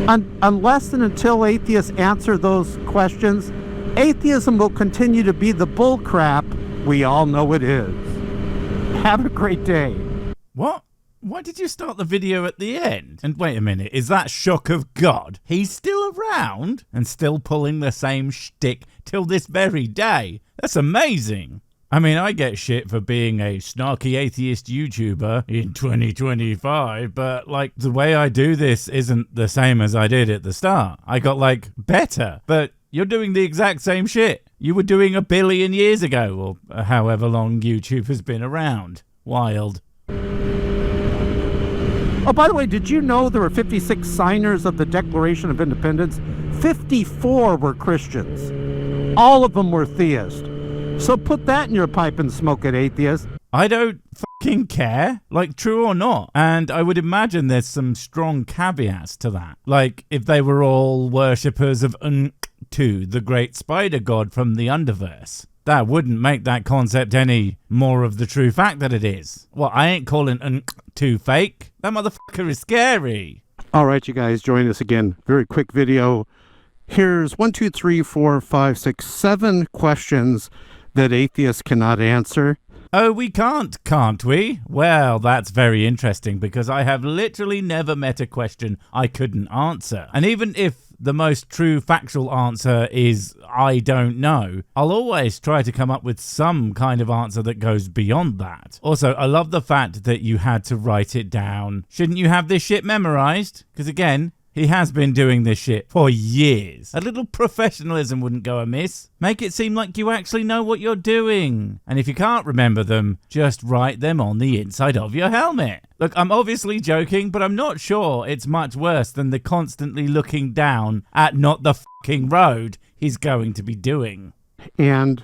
Unless and until atheists answer those questions, atheism will continue to be the bullcrap we all know it is. Have a great day. What? Why did you start the video at the end? And wait a minute, is that shock of God? He's still around and still pulling the same shtick till this very day. That's amazing. I mean, I get shit for being a snarky atheist YouTuber in 2025, but like the way I do this isn't the same as I did at the start. I got like better, but you're doing the exact same shit you were doing 1 billion years ago, or however long YouTube has been around. Wild. Oh, by the way, did you know there were 56 signers of the Declaration of Independence? 54 were Christians. All of them were theists. So put that in your pipe and smoke it, atheist. I don't fucking care, like true or not. And I would imagine there's some strong caveats to that. Like if they were all worshippers of Untu, the great spider god from the Underverse. That wouldn't make that concept any more of the true fact that it is. Well, I ain't calling Untu fake. That motherfucker is scary. All right, you guys, join us again. Very quick video. Here's 1, 2, 3, 4, 5, 6, 7 questions that atheists cannot answer. Oh, we can't we? Well, that's very interesting because I have literally never met a question I couldn't answer. And even if the most true factual answer is I don't know, I'll always try to come up with some kind of answer that goes beyond that. Also, I love the fact that you had to write it down. Shouldn't you have this shit memorized? Because again, he has been doing this shit for years. A little professionalism wouldn't go amiss. Make it seem like you actually know what you're doing. And if you can't remember them, just write them on the inside of your helmet. Look, I'm obviously joking, but I'm not sure it's much worse than the constantly looking down at not the fucking road he's going to be doing. And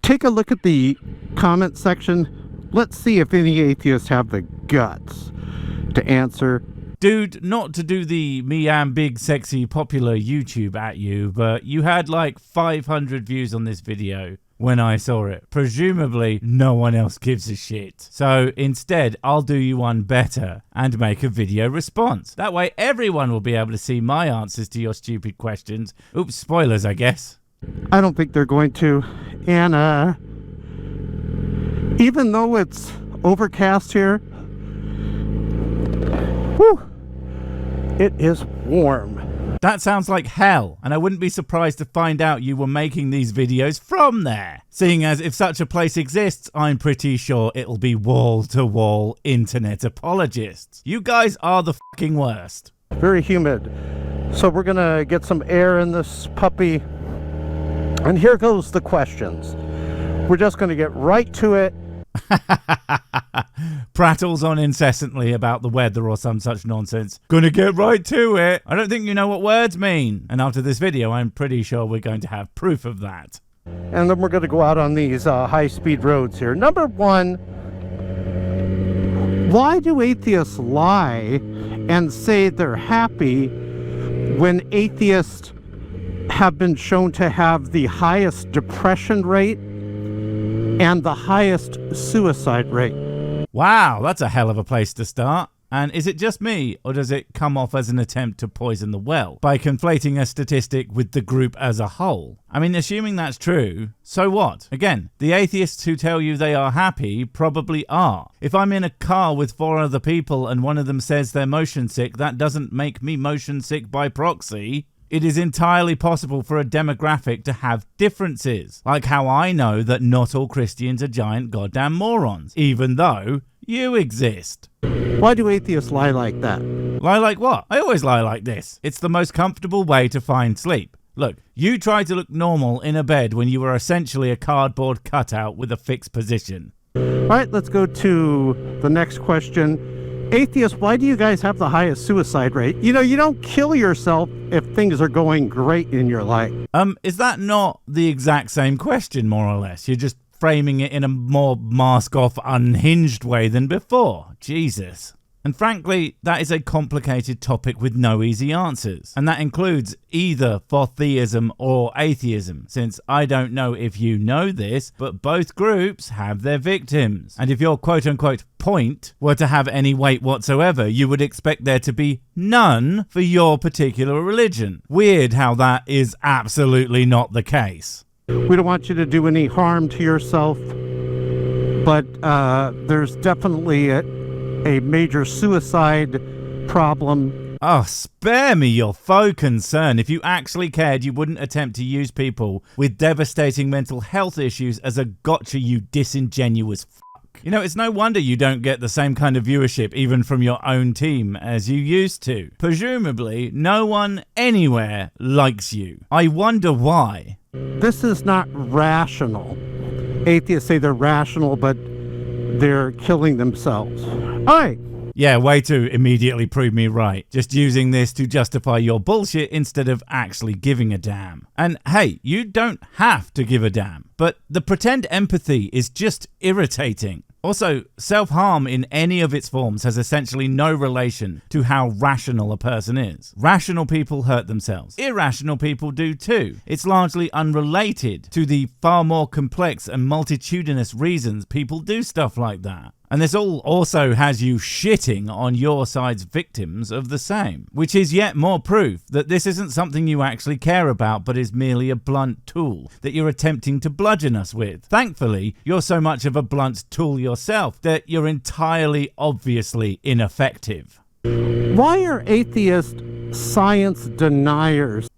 take a look at the comment section. Let's see if any atheists have the guts to answer. Dude, not to do the me am big sexy popular YouTube at you, but you had like 500 views on this video when I saw it. Presumably no one else gives a shit. So instead I'll do you one better and make a video response. That way everyone will be able to see my answers to your stupid questions. Oops, spoilers I guess. I don't think they're going to. And even though it's overcast here, whew, it is warm. That sounds like hell, and I wouldn't be surprised to find out you were making these videos from there. Seeing as if such a place exists, I'm pretty sure it'll be wall-to-wall internet apologists. You guys are the fucking worst. Very humid. So we're gonna get some air in this puppy. And here goes the questions. We're just gonna get right to it. Prattles on incessantly about the weather or some such nonsense. Gonna get right to it. I don't think you know what words mean. And after this video, I'm pretty sure we're going to have proof of that. And then we're going to go out on these high-speed roads here. Number one, why do atheists lie and say they're happy when atheists have been shown to have the highest depression rate and the highest suicide rate? Wow, that's a hell of a place to start. And is it just me, or does it come off as an attempt to poison the well by conflating a statistic with the group as a whole? I mean, assuming that's true, so what? Again, the atheists who tell you they are happy probably are. If I'm in a car with 4 other people and one of them says they're motion sick, that doesn't make me motion sick by proxy. It is entirely possible for a demographic to have differences, like how I know that not all Christians are giant goddamn morons, even though you exist. Why do atheists lie like that? Lie like what? I always lie like this. It's the most comfortable way to find sleep. Look, you try to look normal in a bed when you are essentially a cardboard cutout with a fixed position. All right, let's go to the next question. Atheists, why do you guys have the highest suicide rate? You know, you don't kill yourself if things are going great in your life. Is that not the exact same question, more or less? You're just framing it in a more mask-off, unhinged way than before. Jesus. And frankly, that is a complicated topic with no easy answers. And that includes either for theism or atheism, since I don't know if you know this, but both groups have their victims. And if your quote-unquote point were to have any weight whatsoever, you would expect there to be none for your particular religion. Weird how that is absolutely not the case. We don't want you to do any harm to yourself, but there's definitely a major suicide problem. Oh, spare me your faux concern. If you actually cared, you wouldn't attempt to use people with devastating mental health issues as a gotcha, you disingenuous fuck. You know, it's no wonder you don't get the same kind of viewership even from your own team as you used to. Presumably, no one anywhere likes you. I wonder why. This is not rational. Atheists say they're rational, but they're killing themselves. All right. Yeah, way to immediately prove me right. Just using this to justify your bullshit instead of actually giving a damn. And hey, you don't have to give a damn, but the pretend empathy is just irritating. Also, self-harm in any of its forms has essentially no relation to how rational a person is. Rational people hurt themselves. Irrational people do too. It's largely unrelated to the far more complex and multitudinous reasons people do stuff like that. And this all also has you shitting on your side's victims of the same, which is yet more proof that this isn't something you actually care about, but is merely a blunt tool that you're attempting to bludgeon us with. Thankfully, you're so much of a blunt tool yourself that you're entirely obviously ineffective. Why are atheists science deniers?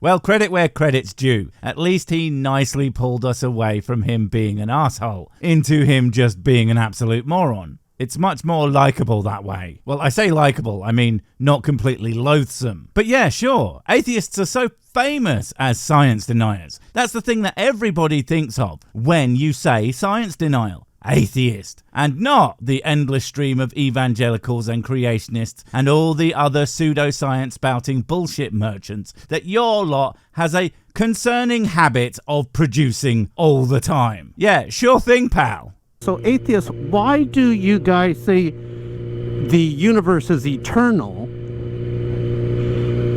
Well, credit where credit's due. At least he nicely pulled us away from him being an asshole into him just being an absolute moron. It's much more likable that way. Well, I say likable, I mean not completely loathsome. But yeah, sure, atheists are so famous as science deniers. That's the thing that everybody thinks of when you say science denial. Atheist, and not the endless stream of evangelicals and creationists and all the other pseudoscience spouting bullshit merchants that your lot has a concerning habit of producing all the time. Yeah, sure thing, pal. So atheists, why do you guys say the universe is eternal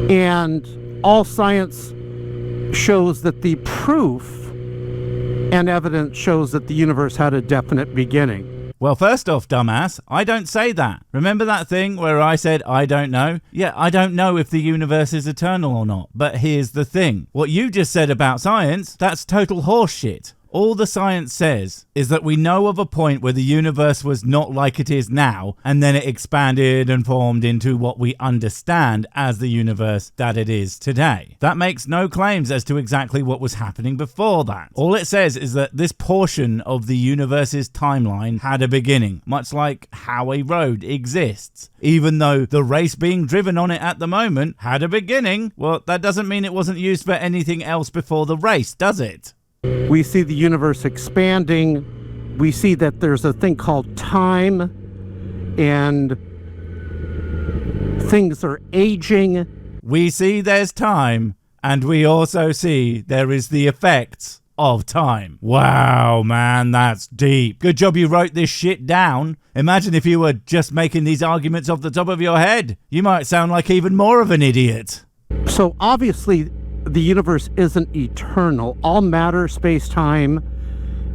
and all science shows that the proof and evidence shows that the universe had a definite beginning? Well, first off, dumbass, I don't say that. Remember that thing where I said I don't know? Yeah, I don't know if the universe is eternal or not. But here's the thing. What you just said about science, that's total horseshit. All the science says is that we know of a point where the universe was not like it is now, and then it expanded and formed into what we understand as the universe that it is today. That makes no claims as to exactly what was happening before that. All it says is that this portion of the universe's timeline had a beginning, much like how a road exists. Even though the race being driven on it at the moment had a beginning, well, that doesn't mean it wasn't used for anything else before the race, does it? We see the universe expanding. We see that there's a thing called time, and things are aging. We see there's time, and we also see there is the effects of time. Wow, man, that's deep. Good job you wrote this shit down. Imagine if you were just making these arguments off the top of your head. You might sound like even more of an idiot. So obviously, the universe isn't eternal. All matter, space-time,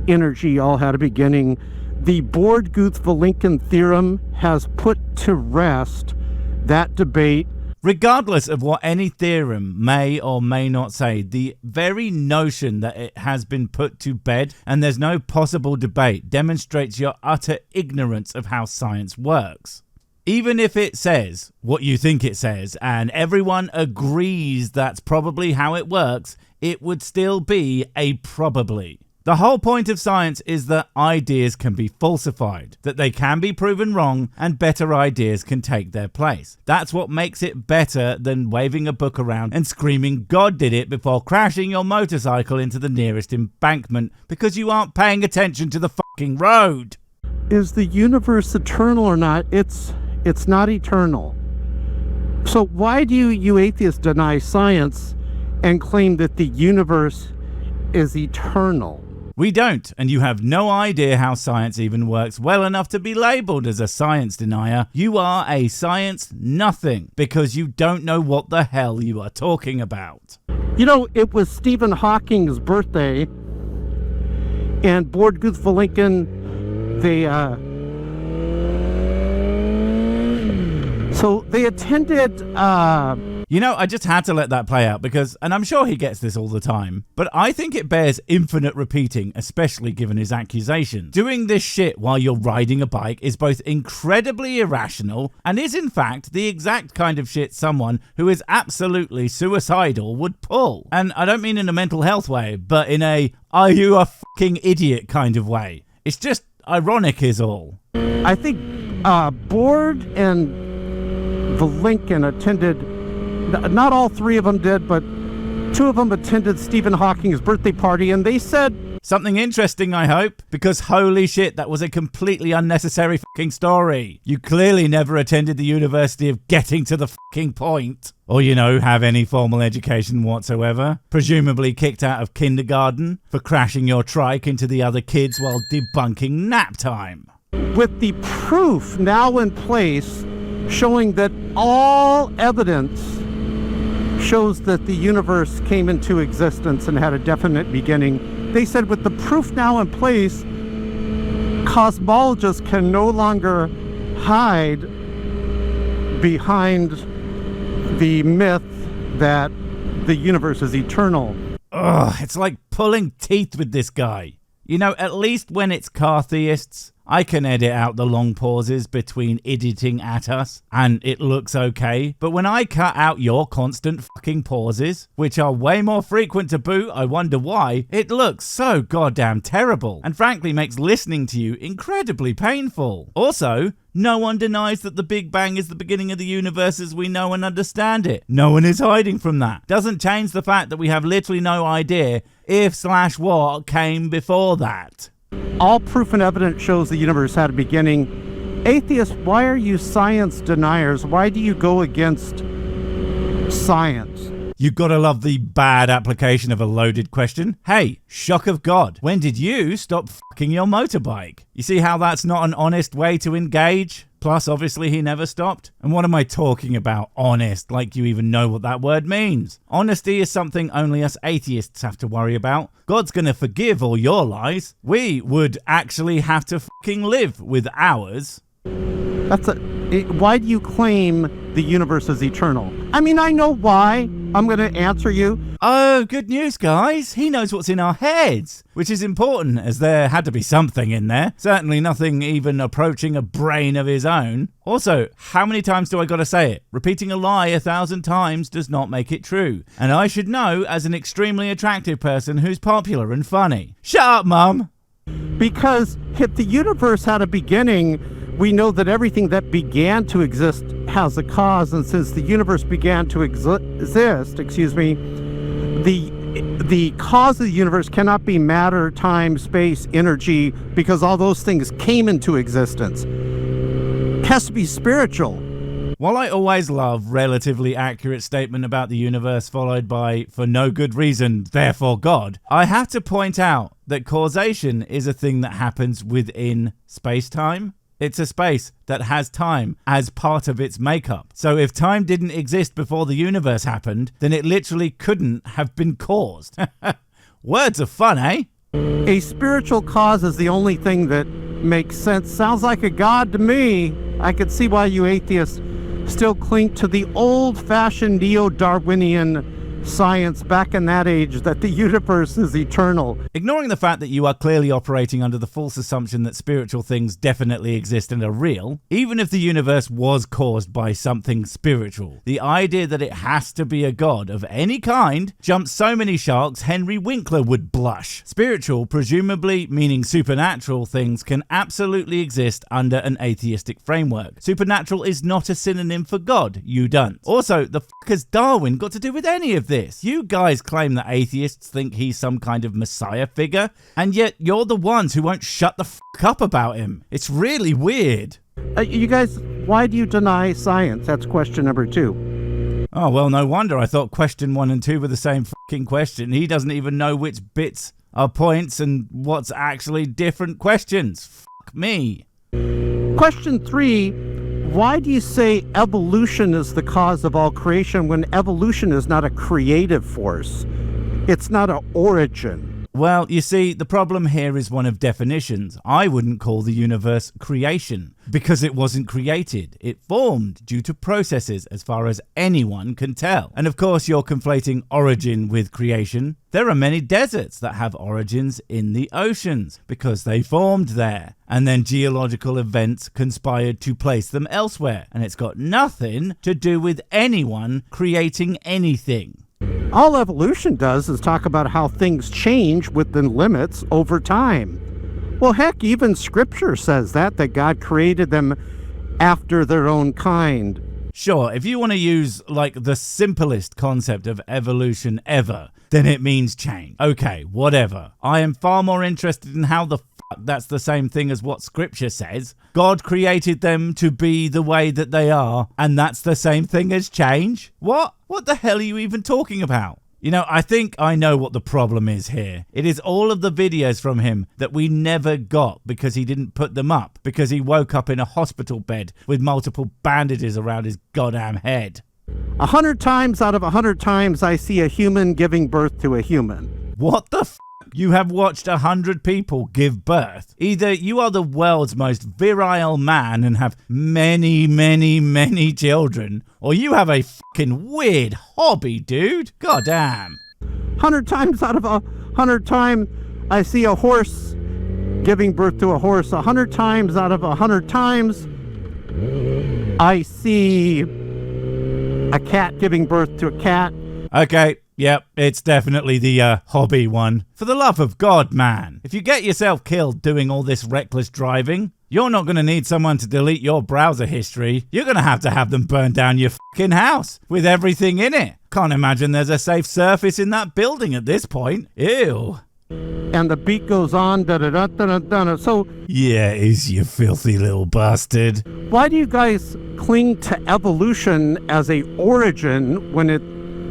energy all had a beginning. The Born-Guth-Vilenkin theorem has put to rest that debate. Regardless of what any theorem may or may not say, the very notion that it has been put to bed and there's no possible debate demonstrates your utter ignorance of how science works. Even if it says what you think it says and everyone agrees that's probably how it works, it would still be a probably. The whole point of science is that ideas can be falsified, that they can be proven wrong and better ideas can take their place. That's what makes it better than waving a book around and screaming God did it before crashing your motorcycle into the nearest embankment because you aren't paying attention to the fucking road. Is the universe eternal or not? It's not eternal. So why do you atheists deny science and claim that the universe is eternal? We don't, and you have no idea how science even works well enough to be labelled as a science denier. You are a science nothing, because you don't know what the hell you are talking about. You know, it was Stephen Hawking's birthday, and Board Gooth for Lincoln, they attended, You know, I just had to let that play out because, and I'm sure he gets this all the time, but I think it bears infinite repeating, especially given his accusations. Doing this shit while you're riding a bike is both incredibly irrational and is in fact the exact kind of shit someone who is absolutely suicidal would pull. And I don't mean in a mental health way, but in a, are you a fucking idiot kind of way. It's just ironic is all. I think Board and the Lincoln attended, not all three of them did, but two of them attended Stephen Hawking's birthday party, and they said something interesting, I hope, because holy shit, that was a completely unnecessary fucking story. You clearly never attended the University of Getting to the fucking Point. Or, you know, have any formal education whatsoever. Presumably kicked out of kindergarten for crashing your trike into the other kids while debunking nap time. With the proof now in place showing that all evidence shows that the universe came into existence and had a definite beginning. They said with the proof now in place, cosmologists can no longer hide behind the myth that the universe is eternal. Ugh, it's like pulling teeth with this guy. You know, at least when it's car theists, I can edit out the long pauses between idioting at us, and it looks okay. But when I cut out your constant fucking pauses, which are way more frequent to boot, I wonder why, it looks so goddamn terrible, and frankly makes listening to you incredibly painful. Also, no one denies that the Big Bang is the beginning of the universe as we know and understand it. No one is hiding from that. Doesn't change the fact that we have literally no idea if/what came before that. All proof and evidence shows the universe had a beginning. Atheists, why are you science deniers? Why do you go against science? You gotta love the bad application of a loaded question. Hey, shock of God, when did you stop fucking your motorbike? You see how that's not an honest way to engage? Plus, obviously, he never stopped. And what am I talking about? Honest, like you even know what that word means. Honesty is something only us atheists have to worry about. God's gonna forgive all your lies. We would actually have to fucking live with ours. Why do you claim the universe is eternal? I mean, I know why. I'm going to answer you. Oh, good news, guys. He knows what's in our heads, which is important as there had to be something in there. Certainly nothing even approaching a brain of his own. Also, how many times do I got to say it? Repeating a lie 1,000 times does not make it true. And I should know as an extremely attractive person who's popular and funny. Shut up, Mum. Because if the universe had a beginning, we know that everything that began to exist has a cause, and since the universe began to exist, the cause of the universe cannot be matter, time, space, energy, because all those things came into existence. It has to be spiritual. While I always love relatively accurate statement about the universe followed by, for no good reason, therefore God, I have to point out that causation is a thing that happens within space-time. It's a space that has time as part of its makeup. So if time didn't exist before the universe happened, then it literally couldn't have been caused. Words are fun, eh? A spiritual cause is the only thing that makes sense. Sounds like a god to me. I could see why you atheists still cling to the old-fashioned neo-Darwinian science back in that age that the universe is eternal. Ignoring the fact that you are clearly operating under the false assumption that spiritual things definitely exist and are real, even if the universe was caused by something spiritual, the idea that it has to be a god of any kind jumps so many sharks Henry Winkler would blush. Spiritual, presumably meaning supernatural things, can absolutely exist under an atheistic framework. Supernatural is not a synonym for God, you don't. Also, the fuck has Darwin got to do with any of this? You guys claim that atheists think he's some kind of messiah figure, and yet you're the ones who won't shut the fuck up about him. It's really weird. You guys, why do you deny science? That's question number 2. Oh, well, no wonder. I thought question 1 and 2 were the same fucking question. He doesn't even know which bits are points and what's actually different questions. Fuck me. Question 3, why do you say evolution is the cause of all creation when evolution is not a creative force? It's not an origin. Well, you see, the problem here is one of definitions. I wouldn't call the universe creation because it wasn't created. It formed due to processes as far as anyone can tell. And of course, you're conflating origin with creation. There are many deserts that have origins in the oceans because they formed there. And then geological events conspired to place them elsewhere. And it's got nothing to do with anyone creating anything. All evolution does is talk about how things change within limits over time. Well, heck, even scripture says that God created them after their own kind. Sure, if you want to use like the simplest concept of evolution ever, then it means change. Okay, whatever. I am far more interested in how the that's the same thing as what scripture says. God created them to be the way that they are, and that's the same thing as change? What? What the hell are you even talking about? You know, I think I know what the problem is here. It is all of the videos from him that we never got because he didn't put them up, because he woke up in a hospital bed with multiple bandages around his goddamn head. 100 times out of 100 times I see a human giving birth to a human. What the f***? You have watched 100 people give birth. Either you are the world's most virile man and have many, many, many children, or you have a fucking weird hobby, dude. Goddamn. 100 times out of 100 times I see a horse giving birth to a horse. 100 times out of 100 times I see a cat giving birth to a cat. Okay. Yep, it's definitely the hobby one. For the love of God, man. If you get yourself killed doing all this reckless driving, you're not going to need someone to delete your browser history. You're going to have them burn down your fucking house with everything in it. Can't imagine there's a safe surface in that building at this point. Ew. And the beat goes on, da-da-da-da-da-da. So, yeah, is you filthy little bastard. Why do you guys cling to evolution as a origin when it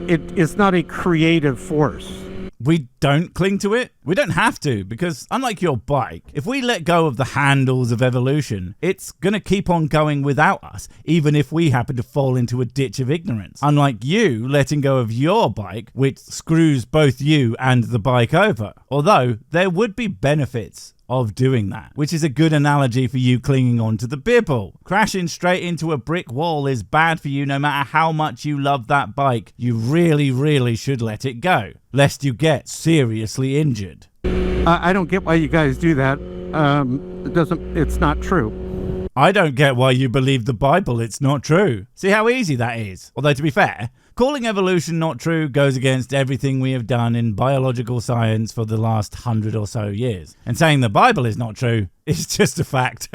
is not a creative force? We don't cling to it. We don't have to, because unlike your bike, if we let go of the handles of evolution, it's going to keep on going without us, even if we happen to fall into a ditch of ignorance. Unlike you letting go of your bike, which screws both you and the bike over. Although there would be benefits of doing that, which is a good analogy for you clinging on to the bibble. Crashing straight into a brick wall is bad for you no matter how much you love that bike. You really, really should let it go, lest you get seriously injured. I don't get why you guys do that. It's not true. I don't get why you believe the Bible. It's not true. See how easy that is? Although, to be fair, calling evolution not true goes against everything we have done in biological science for the last 100 or so years. And saying the Bible is not true is just a fact.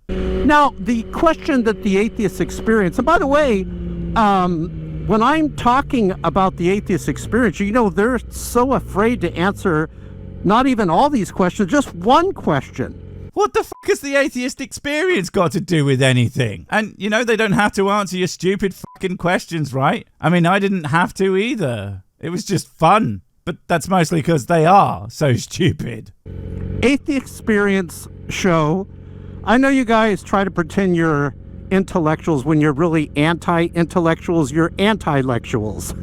Now, the question that the atheists experience, and by the way, when I'm talking about the atheist experience, you know, they're so afraid to answer not even all these questions, just one question. What the fuck has the atheist experience got to do with anything? And, you know, they don't have to answer your stupid fucking questions, right? I mean, I didn't have to either. It was just fun. But that's mostly because they are so stupid. Atheist experience show. I know you guys try to pretend you're intellectuals when you're really anti-intellectuals. You're anti-lectuals.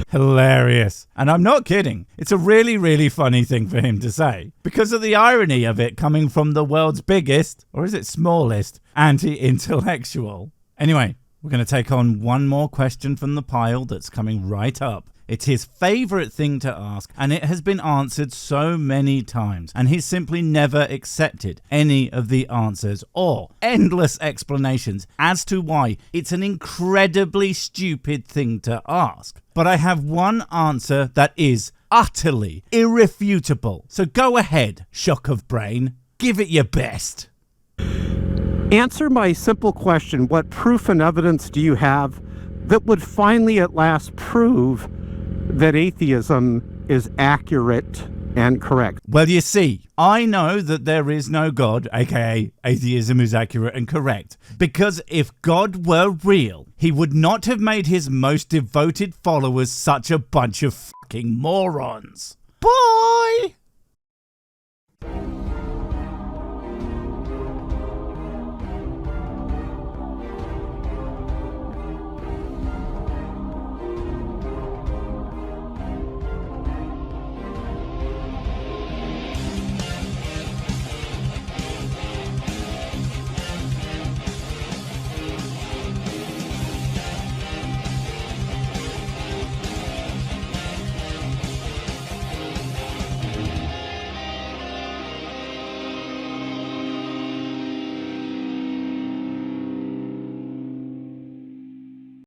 Hilarious. And I'm not kidding. It's a really, really funny thing for him to say, because of the irony of it coming from the world's biggest, or is it smallest, anti-intellectual. Anyway, we're going to take on one more question from the pile that's coming right up. It's his favorite thing to ask, and it has been answered so many times, and he's simply never accepted any of the answers or endless explanations as to why it's an incredibly stupid thing to ask. But I have one answer that is utterly irrefutable. So go ahead, shock of brain. Give it your best. Answer my simple question. What proof and evidence do you have that would finally at last prove that atheism is accurate and correct? Well, you see, I know that there is no God, aka atheism is accurate and correct, because if God were real, he would not have made his most devoted followers such a bunch of fucking morons. Bye!